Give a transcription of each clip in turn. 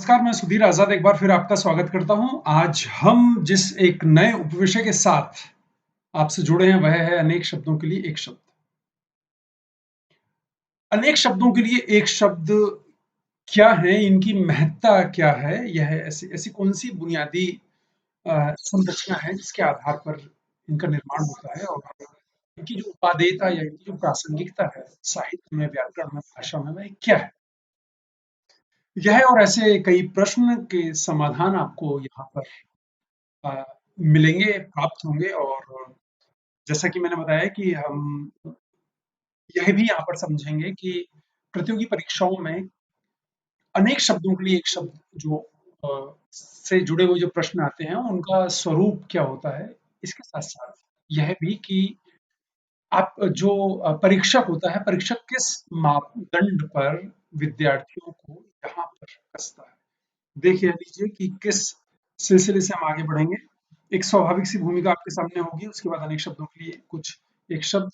नमस्कार, मैं सुधीर आजाद एक बार फिर आपका स्वागत करता हूं। आज हम जिस एक नए उपविषय के साथ आपसे जुड़े हैं वह है अनेक शब्दों के लिए एक शब्द। अनेक शब्दों के लिए एक शब्द क्या है, इनकी महत्ता क्या है, यह ऐसी ऐसी कौन सी बुनियादी संरचना है जिसके आधार पर इनका निर्माण होता है और इनकी जो उपादेयता या इनकी जो प्रासंगिकता है साहित्य में, व्याकरण में, भाषा में, वह क्या है। यह और ऐसे कई प्रश्न के समाधान आपको यहाँ पर अ, मिलेंगे, प्राप्त होंगे। और जैसा कि मैंने बताया कि हम यह भी यहाँ पर समझेंगे कि प्रतियोगी परीक्षाओं में अनेक शब्दों के लिए एक शब्द जो से जुड़े हुए जो प्रश्न आते हैं उनका स्वरूप क्या होता है। इसके साथ साथ यह भी कि आप जो परीक्षक होता है, परीक्षक किस मापदंड पर विद्यार्थियों को यहाँ पर कसता है। देख यह लीजिए कि किस सिलसिले से हम आगे बढ़ेंगे। एक स्वाभाविक सी भूमिका आपके सामने होगी, उसके बाद अनेक शब्दों के लिए कुछ एक शब्द,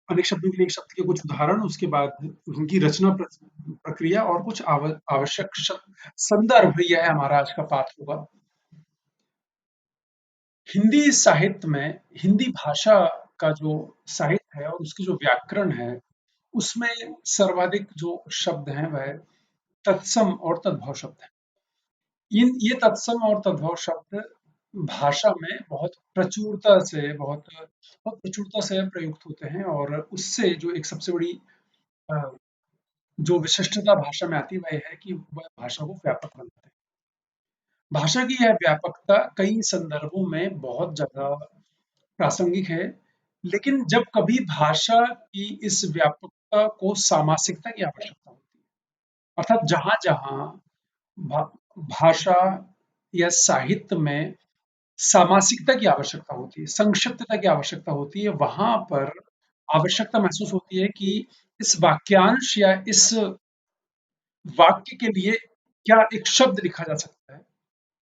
अनेक शब्दों के लिए एक शब्द के कुछ उदाहरण, उसके बाद उनकी रचना प्रक्रिया और कुछ आवश्यक शब्द संदर्भ। यह है हमारा आज का पाठ होगा। हिंदी साहित्य में, हिंदी भाषा का जो साहित्य है और उसकी जो व्याकरण है, उसमें सर्वाधिक जो शब्द हैं वह तत्सम और तद्भव शब्द हैं। ये तत्सम और तद्भव शब्द भाषा में बहुत प्रचुरता से प्रयुक्त होते हैं और उससे जो एक सबसे बड़ी अ, जो विशिष्टता भाषा में आती है वह है कि वह भाषा को व्यापक बनाते हैं। भाषा की यह व्यापकता कई संदर्भों में बहुत ज्यादा प्रासंगिक है, लेकिन जब कभी भाषा की इस व्यापकता को सामासिकता की आवश्यकता होती है, अर्थात जहां जहां भा, भाषा या साहित्य में सामासिकता की आवश्यकता होती है, संक्षिप्तता की आवश्यकता होती है, वहां पर आवश्यकता महसूस होती है कि इस वाक्यांश या इस वाक्य के लिए क्या एक शब्द लिखा जा सकता है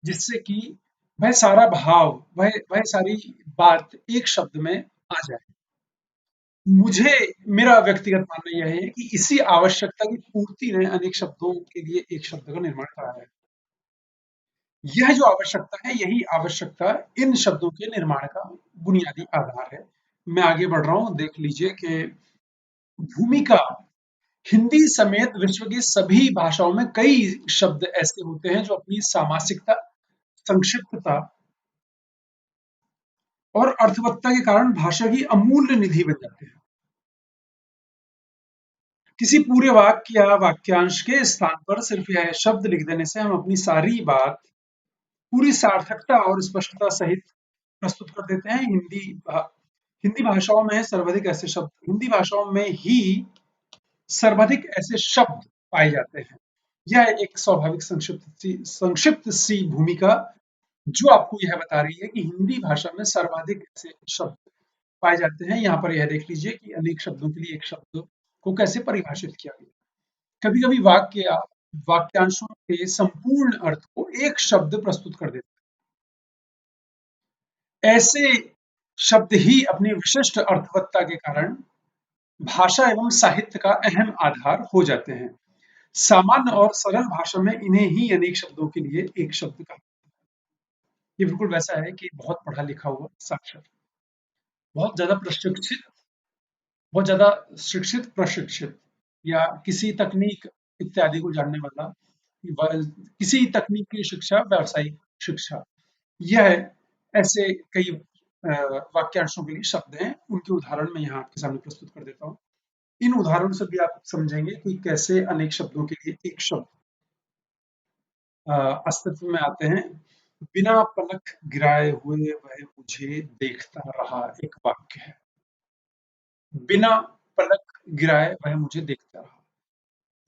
जिससे कि वह सारा भाव, वह सारी बात एक शब्द में आ जाए। मुझे, मेरा व्यक्तिगत मानना यह है कि इसी आवश्यकता की पूर्ति ने अनेक शब्दों के लिए एक शब्द का निर्माण कराया है। यह जो आवश्यकता है, यही आवश्यकता इन शब्दों के निर्माण का बुनियादी आधार है। मैं आगे बढ़ रहा हूं, देख लीजिए कि भूमिका, हिंदी समेत विश्व की सभी भाषाओं में कई शब्द ऐसे होते हैं जो अपनी सामासिकता, संक्षिप्तता और अर्थवत्ता के कारण भाषा की अमूल्य निधि बन जाते हैं। किसी पूरे वाक्य या वाक्यांश के स्थान पर सिर्फ यह शब्द लिख देने से हम अपनी सारी बात पूरी सार्थकता और स्पष्टता सहित प्रस्तुत कर देते हैं। हिंदी भाषाओं में सर्वाधिक ऐसे शब्द, हिंदी भाषाओं में ही सर्वाधिक ऐसे शब्द पाए जाते हैं। यह एक स्वाभाविक संक्षिप्त सी भूमिका जो आपको यह बता रही है कि हिंदी भाषा में सर्वाधिक ऐसे शब्द पाए जाते हैं। यहाँ पर यह देख लीजिए कि अनेक शब्दों के लिए एक शब्द को कैसे परिभाषित किया गया। कभी कभी वाक्य या वाक्यांशों के संपूर्ण अर्थ को एक शब्द प्रस्तुत कर देता है। ऐसे शब्द ही अपनी विशिष्ट अर्थवत्ता के कारण भाषा एवं साहित्य का अहम आधार हो जाते हैं। सामान्य और सरल भाषा में इन्हें ही अनेक शब्दों के लिए एक शब्द कहा। ये बिल्कुल वैसा है कि बहुत पढ़ा लिखा हुआ साक्षर, बहुत ज्यादा प्रशिक्षित, बहुत ज्यादा शिक्षित, प्रशिक्षित या किसी तकनीक इत्यादि को जानने वाला, किसी तकनीक की शिक्षा, व्यावसायिक शिक्षा, यह ऐसे कई वाक्यांशों के लिए शब्द हैं। उनके उदाहरण मैं यहाँ आपके सामने प्रस्तुत कर देता हूँ। इन उदाहरणों से भी आप समझेंगे कि कैसे अनेक शब्दों के लिए एक शब्द अस्तित्व में आते हैं। बिना पलक गिराए हुए वह मुझे देखता रहा, एक वाक्य है। बिना पलक गिराए वह मुझे देखता रहा।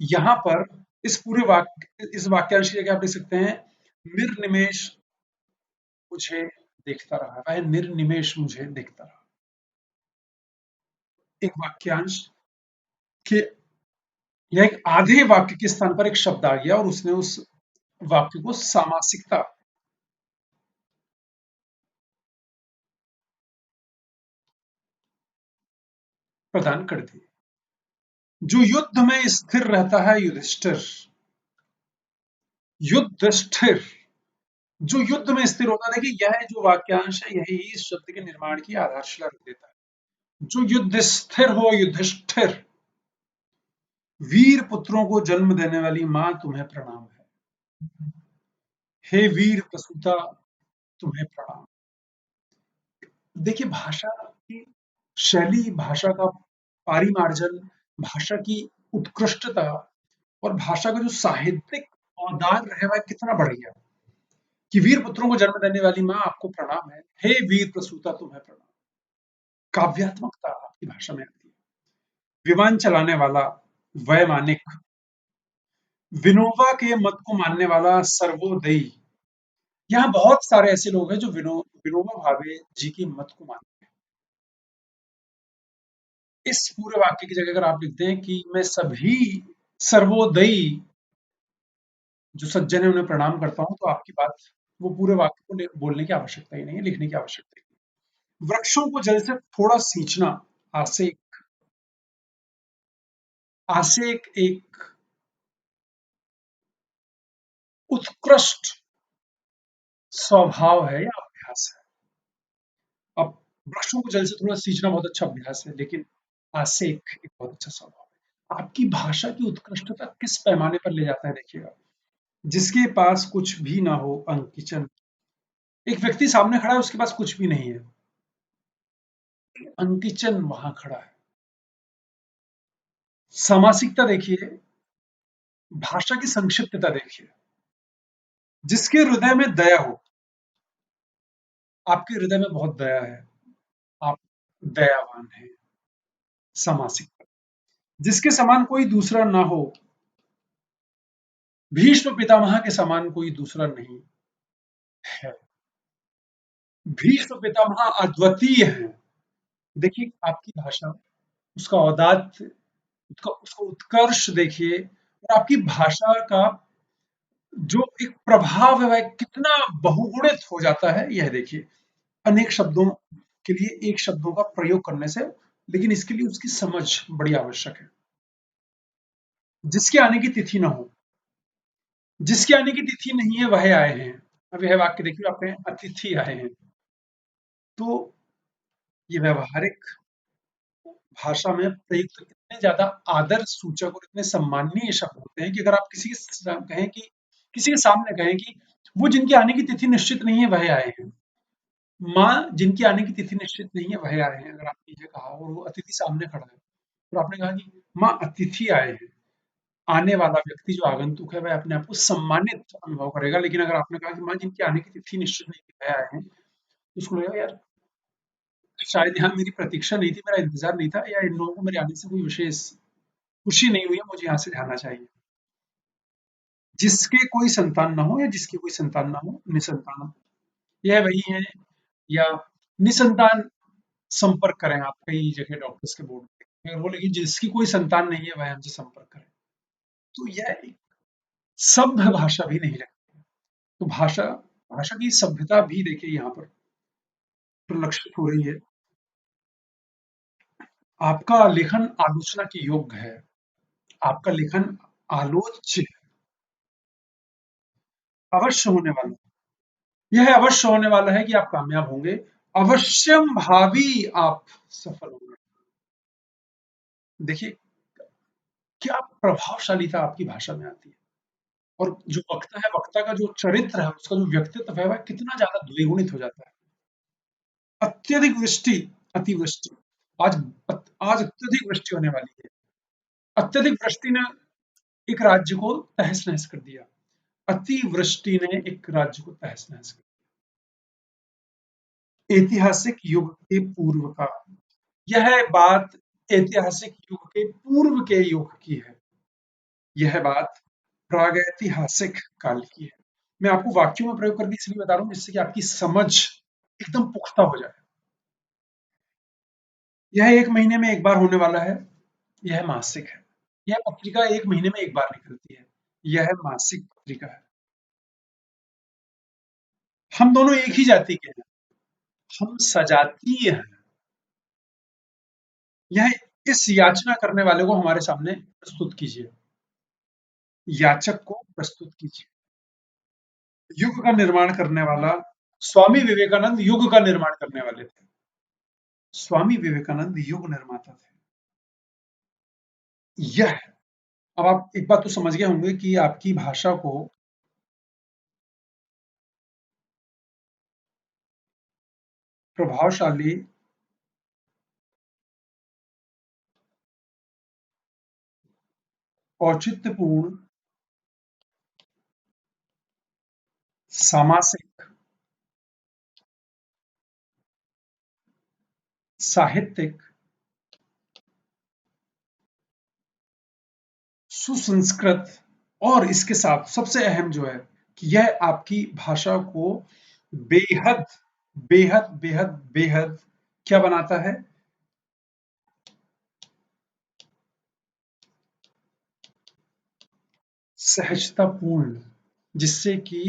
यहाँ पर इस पूरे वाक्य, इस वाक्यांश की जगह आप लिख सकते हैं, निर्निमेष मुझे देखता रहा, वह निर्निमेष मुझे देखता रहा। एक वाक्यांश के या एक आधे वाक्य के स्थान पर एक शब्द आ गया और उसने उस वाक्य को सामासिकता प्रदान कर दी। जो युद्ध में स्थिर रहता है युधिष्ठिर, युद्धस्थिर, जो युद्ध में स्थिर होता है। देखिए यह जो वाक्यांश है यही इस शब्द के निर्माण की आधारशिला रख देता है। जो युद्ध स्थिर हो, युधिष्ठिर, वीर पुत्रों को जन्म देने वाली मां तुम्हें प्रणाम है। हे वीर प्रसूता तुम्हें प्रणाम। देखिए भाषा की शैली, भाषा का पारिमार्जन, भाषा की उत्कृष्टता और भाषा का जो साहित्यिक औदार है वह कितना बढ़ गया कि वीर पुत्रों को जन्म देने वाली मां आपको प्रणाम है। हे वीर प्रसूता तुम्हें प्रणाम। काव्यात्मकता आपकी भाषा में आती है। विमान चलाने वाला, वैमानिक, विनोबा के मत को मानने वाला, सर्वोदयी। यहाँ बहुत सारे ऐसे लोग हैं जो विनोबा भावे जी की मत को मानते हैं। इस पूरे वाक्य की जगह अगर आप लिखते हैं कि मैं सभी सर्वोदयी जो सज्जन है उन्हें प्रणाम करता हूं, तो आपकी बात, वो पूरे वाक्य को बोलने की आवश्यकता ही नहीं है, लिखने की आवश्यकता ही नहीं। वृक्षों को जल से थोड़ा सींचना, आसेक। आसेक एक उत्कृष्ट स्वभाव है या अभ्यास है। अब वृक्षों को जल से थोड़ा सींचना बहुत अच्छा अभ्यास है, लेकिन आसेक एक बहुत अच्छा स्वभाव है। आपकी भाषा की उत्कृष्टता किस पैमाने पर ले जाता है देखिएगा। जिसके पास कुछ भी ना हो, अंकिचन। एक व्यक्ति सामने खड़ा है, उसके पास कुछ भी नहीं है, अंकिचन वहां खड़ा है। सामासिकता देखिए, भाषा की संक्षिप्तता देखिए। जिसके हृदय में दया हो, आपके हृदय में बहुत दया है, आप दयावान हैं। सामासिकता। जिसके समान कोई दूसरा ना हो, भीष्म पितामह के समान कोई दूसरा नहीं है। भीष्म पितामह अद्वितीय हैं। देखिए आपकी भाषा, उसका औदात्य, उसका उत्कर्ष देखिए, और आपकी भाषा का जो एक प्रभाव है वह कितना बहुगुणित हो जाता है, यह देखिए। अनेक शब्दों के लिए एक शब्दों का प्रयोग करने से, लेकिन इसके लिए उसकी समझ बड़ी आवश्यक है। जिसके आने की तिथि ना हो, जिसके आने की तिथि नहीं है वह आए हैं। अब यह वाक्य देखिए, आप कहें अतिथि आए हैं, तो ये व्यवहारिक भाषा में प्रयुक्त इतने ज्यादा आदर सूचक और इतने सम्माननीय शब्द होते हैं कि अगर आप कहें कि किसी के सामने कहें कि वो जिनके आने की तिथि निश्चित नहीं है वह आए हैं, माँ जिनकी आने की तिथि निश्चित नहीं है वह आए हैं, अगर आपने ये कहा और वो अतिथि सामने खड़ा है, और आपने कहा कि माँ अतिथि आए हैं, आने वाला व्यक्ति जो आगंतुक है वह अपने आप को सम्मानित अनुभव करेगा। लेकिन अगर आपने कहा कि माँ जिनकी आने की तिथि निश्चित नहीं है वह आए हैं, तो उसको लगेगा यार शायद यहाँ मेरी प्रतीक्षा नहीं थी, मेरा इंतजार नहीं था, या इन लोगों को मेरे आने से कोई विशेष खुशी नहीं हुई है, मुझे यहाँ से जाना चाहिए। जिसके कोई संतान ना हो या जिसकी कोई संतान ना हो, निसंतान, यह वही है। या निसंतान संपर्क करें, आप कई जगह डॉक्टर्स के बोर्ड पे अगर बोले कि जिसकी कोई संतान नहीं है वह हमसे संपर्क करें, तो यह एक सभ्य भाषा भी नहीं लगती। तो भाषा भाषा की सभ्यता भी देखिए यहाँ पर प्रलक्षित हो रही है। आपका लेखन आलोचना के योग्य है, आपका लेखन आलोच्य अवश्य होने वाला है। यह अवश्य होने वाला है कि आप कामयाब होंगे, अवश्यम भावी आप सफल होंगे। देखिए क्या प्रभावशालीता आपकी भाषा में आती है, और जो वक्ता है, वक्ता का जो चरित्र है, उसका जो व्यक्तित्व है, वह कितना ज्यादा द्विगुणित हो जाता है। अत्यधिक वृष्टि, अतिवृष्टि, आज आज अत्यधिक वृष्टि होने वाली है। अत्यधिक वृष्टि ने एक राज्य को तहस नहस कर दिया, अतिवृष्टि ने एक राज्य को तहस नहस कर दिया। ऐतिहासिक युग के पूर्व का, यह बात ऐतिहासिक युग के पूर्व के युग की है, यह बात प्रागैतिहासिक काल की है। मैं आपको वाक्यों में प्रयोग करके इसलिए बता रहा हूं जिससे कि आपकी समझ एकदम पुख्ता हो जाए। यह 1 महीने में 1 बार होने वाला है, यह मासिक है। यह पत्रिका 1 महीने में 1 बार निकलती है, यह मासिक पत्रिका है। हम दोनों एक ही जाति के हैं, हम सजातीय हैं। यह इस याचना करने वाले को हमारे सामने प्रस्तुत कीजिए, याचक को प्रस्तुत कीजिए। युग का निर्माण करने वाला स्वामी विवेकानंद युग का निर्माण करने वाले थे। स्वामी विवेकानंद युग निर्माता थे। यह अब आप एक बात तो समझ गए होंगे कि आपकी भाषा को प्रभावशाली, औचित्यपूर्ण, सामासिक, साहित्यिक, सुसंस्कृत और इसके साथ सबसे अहम जो है कि यह आपकी भाषा को बेहद बेहद बेहद बेहद क्या बनाता है? सहजतापूर्ण, जिससे कि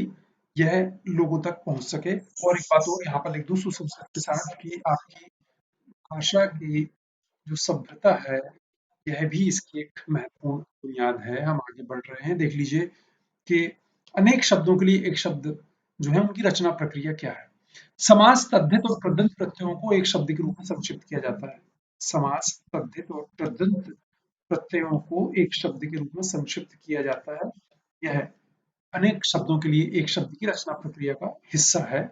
यह लोगों तक पहुंच सके। और एक बात और यहाँ पर लिख दूं सुसंस्कृत के साथ कि आपकी भाषा की जो सभ्यता है, यह भी इसकी एक महत्वपूर्ण बुनियाद है। हम आगे बढ़ रहे हैं, देख लीजिए कि अनेक शब्दों के लिए एक शब्द जो है उनकी रचना प्रक्रिया क्या है। समास तद्धित और कृदंत प्रत्ययों को एक शब्द के रूप में संक्षिप्त किया जाता है। समास तद्धित और कृदंत प्रत्ययों को एक शब्द के रूप में संक्षिप्त किया जाता है। यह अनेक शब्दों के लिए एक शब्द की रचना प्रक्रिया का हिस्सा है।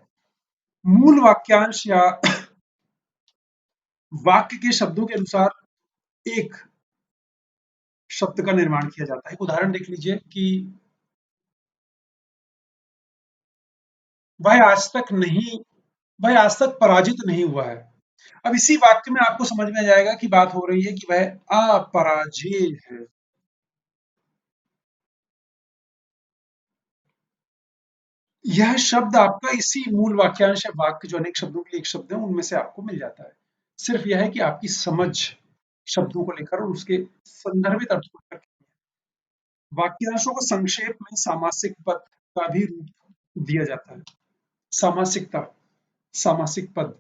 मूल वाक्यांश या वाक्य के शब्दों के अनुसार एक शब्द का निर्माण किया जाता है। एक उदाहरण देख लीजिए कि वह आज तक नहीं वह आज तक पराजित नहीं हुआ है। अब इसी वाक्य में आपको समझ में आ जाएगा कि बात हो रही है कि वह अपराजेय है। यह शब्द आपका इसी मूल वाक्यांश या वाक्य जो अनेक शब्दों के लिए एक शब्द है उनमें से आपको मिल जाता है। सिर्फ यह है कि आपकी समझ शब्दों को लेकर और उसके संदर्भित अर्थ को लेकर। वाक्यांशों को संक्षेप में सामासिक पद का भी रूप दिया जाता है। सामासिकता, सामासिक पद।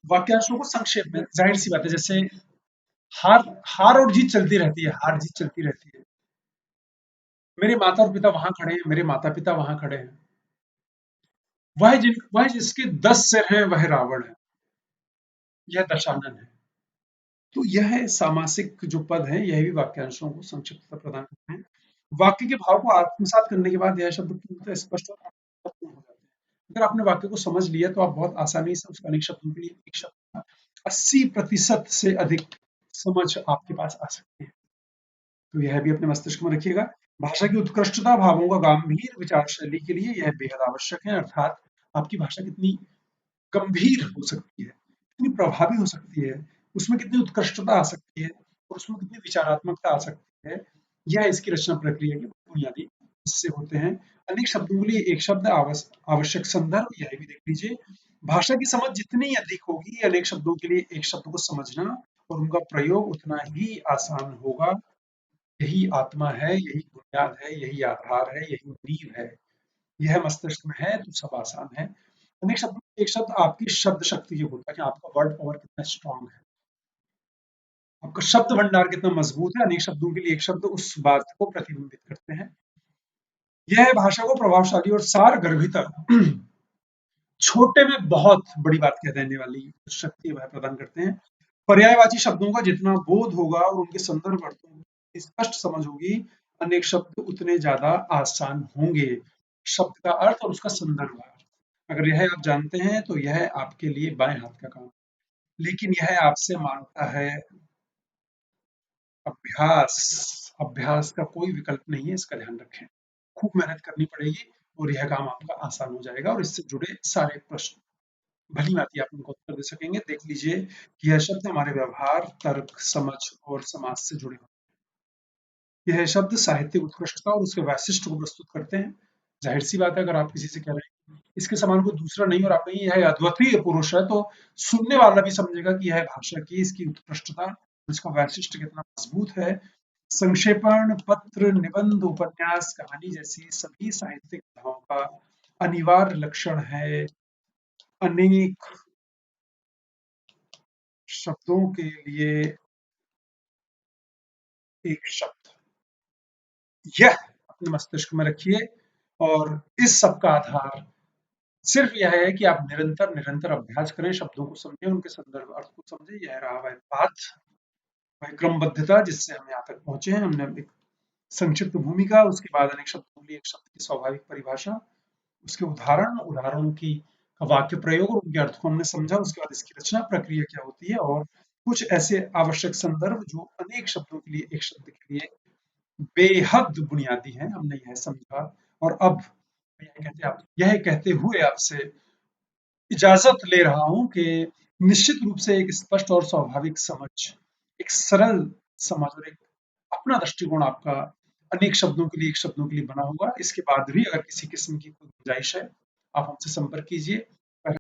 वाक्यांशों को संक्षेप में, जाहिर सी बात है, जैसे हार हार और जीत चलती रहती है, हार जीत चलती रहती है। मेरे माता और पिता वहां खड़े हैं, मेरे माता पिता वहां खड़े हैं। वह जिसके 10 सिर हैं वह रावण है, यह दशानन है। तो यह सामासिक जो पद है यह भी वाक्यांशों को संक्षिप्तता प्रदान करते हैं। वाक्य के भाव को आत्मसात करने के बाद यह शब्द पूर्णतः स्पष्ट और अर्थपूर्ण हो जाते हैं। अगर आपने वाक्य को समझ लिया तो आप बहुत आसानी से उस अनेक शब्दों के लिए एक शब्द का 80% से अधिक समझ आपके पास आ सकती है। तो यह भी अपने मस्तिष्क में रखिएगा। भाषा की उत्कृष्टता भावों का गंभीर विचार शैली के लिए यह बेहद आवश्यक है। अर्थात आपकी भाषा कितनी गंभीर हो सकती है, कितनी प्रभावी हो सकती है, उसमें कितनी उत्कृष्टता आ सकती है और उसमें कितनी विचारात्मकता आ सकती है, यह इसकी रचना प्रक्रिया के बुनियादी हिस्से होते हैं। अनेक शब्दों के लिए एक शब्द आवश्यक संदर्भ, यह भी देख लीजिए। भाषा की समझ जितनी अधिक होगी, अनेक शब्दों के लिए एक शब्द को समझना और उनका प्रयोग उतना ही आसान होगा। यही आत्मा है, यही बुनियाद है, यही आधार है, यही नींव है। यह मस्तिष्क में है तो सब आसान है। अनेक शब्दों में एक शब्द आपकी शब्द शक्ति ये होता है कि आपका वर्ड पावर कितना स्ट्रांग है, आपका शब्द भंडार कितना मजबूत है। अनेक शब्दों के लिए एक शब्द उस बात को प्रतिबिंबित करते हैं। यह भाषा को प्रभावशाली और सार गर्भित छोटे में बहुत बड़ी बात कह देने वाली शक्ति वह प्रदान करते हैं। पर्यायवाची शब्दों का जितना बोध होगा और उनके संदर्भ अर्थों की स्पष्ट समझ होगी, अनेक शब्द उतने ज्यादा आसान होंगे। शब्द का अर्थ और उसका संदर्भ अर्थ अगर यह आप जानते हैं तो यह आपके लिए बाएं हाथ का काम है। लेकिन यह आपसे मांगता है अभ्यास। अभ्यास का कोई विकल्प नहीं है, इसका ध्यान रखें। खूब मेहनत करनी पड़ेगी और यह काम आपका आसान हो जाएगा और इससे जुड़े सारे प्रश्न भली भांति आप उनको उत्तर दे सकेंगे। देख लीजिए कि यह शब्द हमारे व्यवहार, तर्क, समझ और समाज से जुड़े होते हैं। यह शब्द साहित्यिक उत्कृष्टता और उसके वैशिष्ट को प्रस्तुत करते हैं। जाहिर सी बात है, अगर आप किसी से कह रहे हैं इसके समान कोई दूसरा नहीं और आप नहीं, यह अद्वितीय पुरुष है, तो सुनने वाला भी समझेगा कि यह भाषा की इसकी उत्कृष्टता, इसका वैशिष्ट कितना मजबूत है। संक्षेपण, पत्र, निबंध, उपन्यास, कहानी जैसी सभी साहित्यिक कथाओं का अनिवार्य लक्षण है अनेक शब्दों के लिए एक शब्द। यह अपने मस्तिष्क में रखिए और इस सब का आधार सिर्फ यह है कि आप निरंतर निरंतर अभ्यास करें, शब्दों को समझें, उनके संदर्भ अर्थ को समझें। यह रहा वह पाथ, वह क्रमबद्धता जिससे हम यहाँ तक पहुंचे हैं। हमने एक संक्षिप्त भूमिका, उसके बाद अनेक शब्दों के लिए एक शब्द की स्वाभाविक परिभाषा, उसके उदाहरण, उदाहरणों की वाक्य प्रयोग और उनके अर्थ को हमने समझा। उसके बाद इसकी रचना प्रक्रिया क्या होती है और कुछ ऐसे आवश्यक संदर्भ जो अनेक शब्दों के लिए एक शब्द के लिए बेहद बुनियादी हैं, हमने यह समझा। और अब यह कहते हुए आपसे इजाजत ले रहा हूं कि निश्चित रूप से एक स्पष्ट और स्वाभाविक समझ, एक सरल समझ और एक अपना दृष्टिकोण आपका अनेक शब्दों के लिए एक शब्दों के लिए बना होगा। इसके बाद भी अगर किसी किस्म की कोई गुंजाइश है, आप हमसे संपर्क कीजिए।